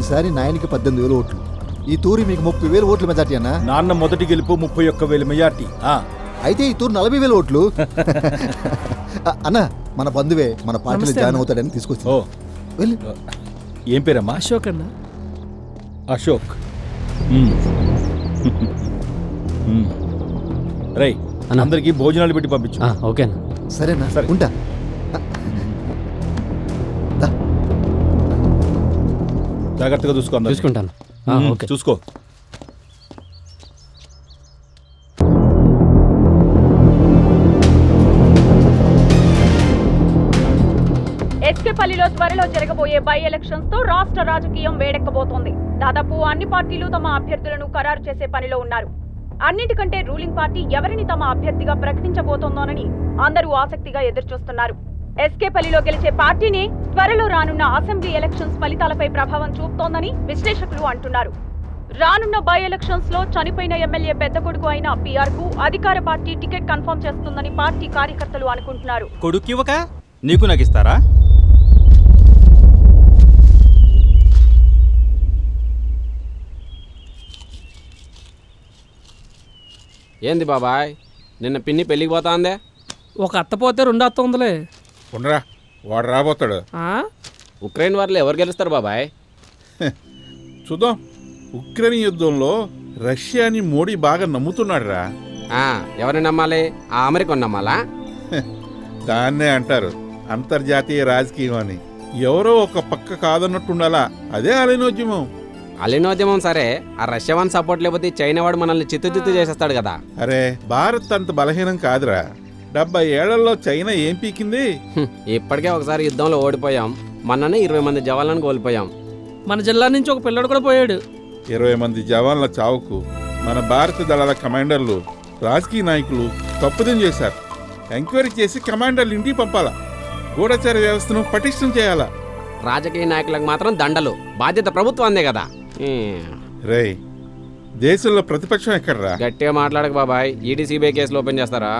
పోయినసారి నాయనకి 18,000 ఓట్లు, ఈ తూరి మీకు 30,000 ఓట్ల మెజార్టీ అన్న. నాన్న మొదటి గెలుపు 31,000 మెజార్టీ. అయితే ఈ తూరు 40,000 ఓట్లు. అన్న మన బంధువే మన పార్టీలో జాయిన్ అవుతాడని తీసుకొచ్చి. ఓ వెళ్ళి. ఏం పేరమ్మా? అశోక్ అన్న. అశోక్. రై అందరికి భోజనాలు పెట్టి పంపించు. ఓకేనా? సరేనా? సరే. ఉంటా. జాగ్రత్తగా చూసుకో. చూసుకుంటాను. ఓకే చూసుకో. ఎస్కేపల్లిలో త్వరలో జరగబోయే బై ఎలక్షన్స్ తో రాష్ట్ర రాజకీయం వేడెక్కబోతోంది. దాదాపు అన్ని పార్టీలు తమ అభ్యర్థులను ఖరారు చేసే పనిలో ఉన్నారు. అన్నిటికంటే రూలింగ్ పార్టీ ఎవరిని తమ అభ్యర్థిగా ప్రకటించబోతోందోనని అందరూ ఆసక్తిగా ఎదురుచూస్తున్నారు. ఎస్కేపల్లిలో గెలిచే పార్టీని త్వరలో రానున్న అసెంబ్లీ ఎలక్షన్స్ ఫలితాలపై ప్రభావం చూపుతోందని విశ్లేషకులు అంటున్నారు. రానున్న బై ఎలక్షన్స్ లో చనిపోయిన ఎమ్మెల్యే పెద్ద కొడుకు అయిన పిఆర్ కు అధికార పార్టీ టికెట్ కన్ఫర్మ్ చేస్తుందని పార్టీ కార్యకర్తలు అనుకుంటున్నారు. కొడుకివ్వక నీకు నాకు ఇస్తారా? ఏంది బాబాయ్, నిన్న పిన్ని పెళ్ళికి పోతా అందే? ఒక అత్త పోతే 2 అత్త ఉందిలే. ఉండరా, వాడు రాబోతాడు. ఉక్రెయిన్ వారిలో ఎవరు గెలుస్తారు బాబాయ్? చూద్దాం. ఉక్రెయిన్ యుద్ధంలో రష్యాని మోడీ బాగా నమ్ముతున్నాడు రా. ఎవరిని నమ్మాలి? ఆ అమెరికాను నమ్మాలా? దాన్నే అంటారు అంతర్జాతీయ రాజకీయం అని. ఎవరో ఒక పక్క కాదన్నట్టుండాలా, అదే అలీనోద్యమం. అలీనోద్యమం సరే, ఆ రష్యా వన్ సపోర్ట్ లేకపోతే చైనా వాడు మనల్ని చిత్తు చేసేస్తాడు కదా. అరే భారత్ అంత బలహీనం కాదురా. 70 ఏళ్లలో చైనా ఏం పీకింది? ఇప్పటికే ఒకసారి యుద్ధంలో ఓడిపోయాం. మొన్ననే 20 మంది జవాన్లను కోల్పోయాం. మన జిల్లా నుంచి ఒక పిల్లడు కూడా పోయాడు. 20 మంది జవాన్ల చావుకు మన భారత దళాల కమాండర్లు, రాజకీయ నాయకులు తప్పుదం చేశారు. ఎంక్వైరీ చేసి కమాండర్లు ఇంటికి పంపాలా, గూఢచార వ్యవస్థను పటిష్టం చేయాలా. రాజకీయ నాయకులకు మాత్రం దండలు, బాధ్యత ప్రభుత్వాన్నే కదా. రే దేశంలో ప్రతిపక్షం ఎక్కడరా? గట్టిగా మాట్లాడక బాబాయ్, ఈడీ సిబిఐ కేసులు ఓపెన్ చేస్తారా?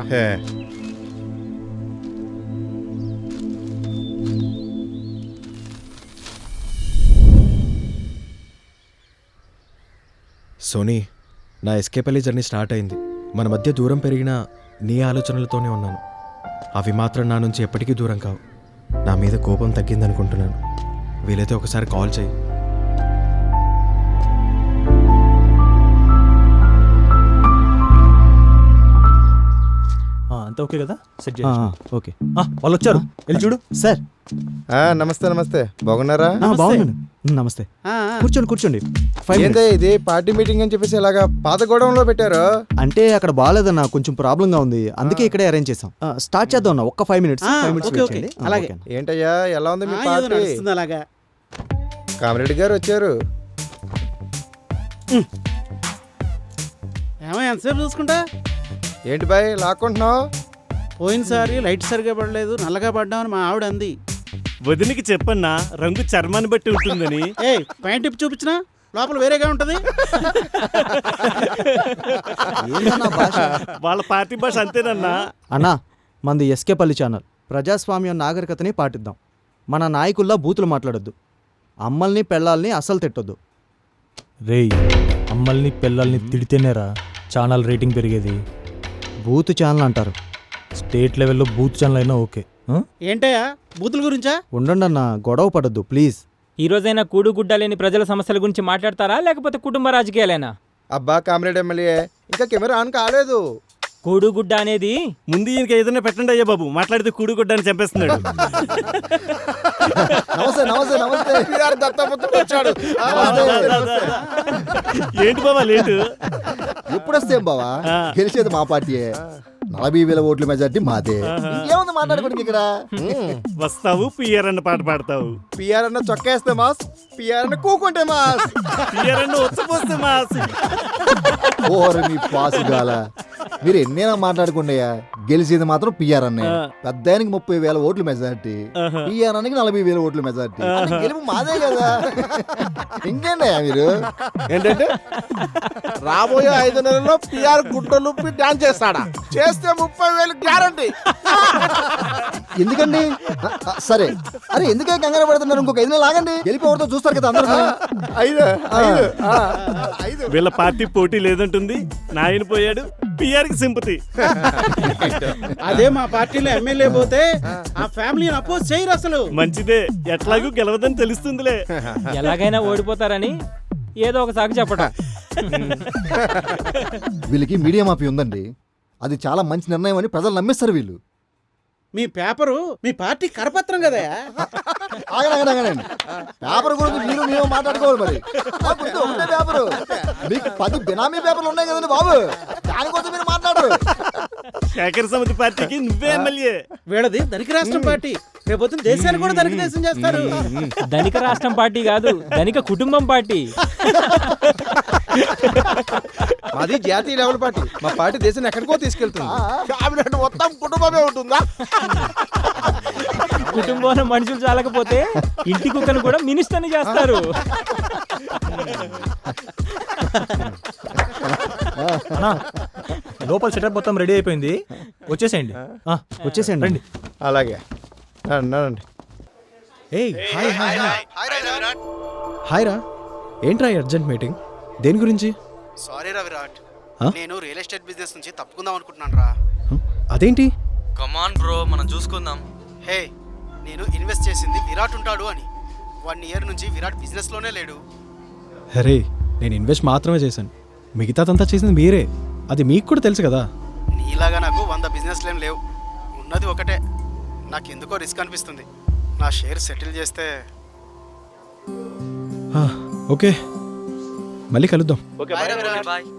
సోనీ, నా ఎస్కేపల్లి జర్నీ స్టార్ట్ అయింది. మన మధ్య దూరం పెరిగినా నీ ఆలోచనలతోనే ఉన్నాను. అవి మాత్రం నా నుంచి ఎప్పటికీ దూరం కావు. నా మీద కోపం తగ్గిందనుకుంటున్నాను. వీలైతే ఒకసారి కాల్ చేయి. అంతా ఓకే కదా? సెట్ చేయండి. ఓకే, వాళ్ళు వచ్చారు, వెళ్ళి చూడు. సార్ నమస్తే. నమస్తే, బాగున్నారా? బాగున్నాను. నమస్తే, కూర్చోండి. ఏందే ఇది పార్టీ మీటింగ్ అని చెప్పేసి ఇలాగా పాత గోడౌన్లో పెట్టారు? అంటే అక్కడ బాగాలేదన్నా, కొంచెం ప్రాబ్లం గా ఉంది, అందుకే ఇక్కడే అరేంజ్ చేసాం. స్టార్ట్ చేద్దాం అన్న, ఒక్క 5 మినిట్స్. అలాగే. ఏంటయ్యా, ఎలా ఉంది మీ పార్టీ? కామిరెడ్డి గారు వచ్చారు. ఎంతసేపు చూసుకుంటా? ఏంటి బాయ్ లాక్కుంటున్నావు? పోయినసారి లైట్ సరిగా పడలేదు, నల్లగా పడ్డామని మా ఆవిడ అంది. వదినికి చెప్పన్నా, రంగు చర్మాన్ని బట్టి ఉంటుందని. ఏ ప్యాంట్ ఇప్పి చూపించినా లోపల వేరేగా ఉంటది. వాళ్ళ పార్టీ భాష అంతేనన్నా. అన్నా, మనది ఎస్కేపల్లి ఛానల్. ప్రజాస్వామ్యం నాగరికతని పాటిద్దాం. మన నాయకుల్లా బూతులు మాట్లాడొద్దు. అమ్మల్ని పెళ్ళాల్ని అస్సలు తిట్టొద్దు. రేయ్, అమ్మల్ని పిల్లల్ని తిడితేనేరా ఛానల్ రేటింగ్ పెరిగేది. బూత్ ఛానల్ అంటారు. స్టేట్ లెవెల్లో బూత్ ఛానల్ అయినా ఓకే. ఏంటయ్యా బూతుల గురించా? ఉండండి అన్న, గొడవ పడొద్దు ప్లీజ్. ఈ రోజైనా కూడు గుడ్డ లేని ప్రజల సమస్యల గురించి మాట్లాడతారా, లేకపోతే కుటుంబ రాజకీయాలేనా? అబ్బా కామిరెడ్డి ఎమ్మెల్యే, ఇంకా కెమెరా ఆన్ కాలేదు. కూడు గుడ్డ అనేది ముందు ఈయనకి ఏదైనా పెట్టండి అయ్యా బాబు, మాట్లాడితే కూడు గుడ్డని చంపేస్తున్నాడు. ఏంటి బాబా లేటు? ఎప్పుడొస్తే బావా, గెలిచేది మా పార్టీయే. 40,000 ఓట్ల మెజార్టీ మాదే. ఇంకేముంది మాట్లాడుకోండి ఇక్కడ. వస్తావు, పిఆర్ అన్న పాట పాడతావు. పిఆర్ అన్న చొక్కేస్తే మాస్, పిఆర్ అన్న కూకుంటే మాస్, పిఆర్ అన్న ఉచ్చపోస్తే మాస్. ఓరి నీ పాసుగాల, మీరు ఎన్నైనా మాట్లాడుకుండయా, గెలిచేది మాత్రం పిఆర్ అన్నే. పెద్ద ఆయనకి 30,000 ఓట్ల మెజార్టీ, పిఆర్ అన్నకి 40,000 ఓట్ల మెజార్టీ. గెలుపు మాదే కదా. ఇంకేంటయ్యా మీరు? ఏంటంటే రాబోయే 5 నెలల్లో పిఆర్ గుడ్డలుప్పి డాన్స్ చేస్తాడా? చేస్తే 30,000 గ్యారంటీ. ఎందుకండి సరే, అరే ఎందుకే కంగారు పడుతున్నారు? ఇంకొక 5 నెలలు ఆగండి, గెలిపోవడంతో చూస్తారు కదా అందరూ. వీళ్ళ పార్టీ పోటీ లేదంటుంది, నాయన పోయాడు, పిఆర్కి సింపతి. అదే మా పార్టీలో ఎమ్మెల్యే పోతే ఆ ఫ్యామిలీని అపోజ్ చేయరు అసలు. మంచిదే, ఎట్లాగూ గెలవదని తెలుస్తుందిలే. ఎలాగైనా ఓడిపోతారని ఏదో ఒక సాగు చెప్పడం. వీళ్ళకి మీడియా మాఫీ ఉందండి, అది చాలా మంచి నిర్ణయం అని ప్రజలు నమ్మేస్తారు వీళ్ళు. మీ పేపరు మీ పార్టీ కరపత్రం కదా. ఆగండి, పేపర్ గురించి మీరు మాట్లాడుకోవాలి. మరి ఆ గుర్తు ఒకటే పేపరు, మీకు 10 బినామీ పేపర్లు ఉన్నాయి కదండి బాబు, దానికోసం మీరు మాట్లాడరు. శేఖర్ సమితి పార్టీకి నువ్వే ఎమ్మెల్యే. వీళ్ళది ధనిక రాష్ట్రం పార్టీ, రేపొద్దున దేశాన్ని కూడా ధనిక దేశం చేస్తారు. ధనిక రాష్ట్రం పార్టీ కాదు, ధనిక కుటుంబం పార్టీ. అది జాతీయ లెవెల్ పార్టీ. మా పార్టీ దేశాన్ని ఎక్కడికో తీసుకెళ్తుంది. క్యాబినెట్ మొత్తం కుటుంబమే ఉంటుందా? కుటుంబంలో మనుషులు చాలకపోతే ఇంటి కుక్కను కూడా మినిస్టర్ని చేస్తారు. అన్నా, లోపల సెటప్ మొత్తం రెడీ అయిపోయింది, వచ్చేసేయండి. వచ్చేసేయండి. రండి. అలాగే రండి. ఏయ్ హాయ్ హాయ్ హాయ్ హాయ్ రా. ఏంట్రా అర్జెంట్ మీటింగ్? దేని గురించి? సారీ రా విరాట్, ఆ? నేను రియల్ ఎస్టేట్ బిజినెస్ నుంచి తప్పుకుందాం అనుకుంటున్నాను రా. అదేంటి? కమాన్ బ్రో, మనం చూసుకుందాం. హే, నేను ఇన్వెస్ట్ చేసింది విరాట్ ఉంటాడు అని. 1 ఇయర్ నుంచి విరాట్ బిజినెస్ లోనే లేడు. అరే, నేను ఇన్వెస్ట్ మాత్రమే చేశాను, మిగతాదంతా చేసింది మీరే. అది మీకు కూడా తెలుసు కదా. నీలాగా నాకు 100 బిజినెస్లు ఏం లేవు, ఉన్నది ఒకటే. నాకు ఎందుకో రిస్క్ అనిపిస్తుంది. నా షేర్ సెటిల్ చేస్తే. ఓకే, మళ్ళీ కలుద్దాం. Bye రా విరాట్.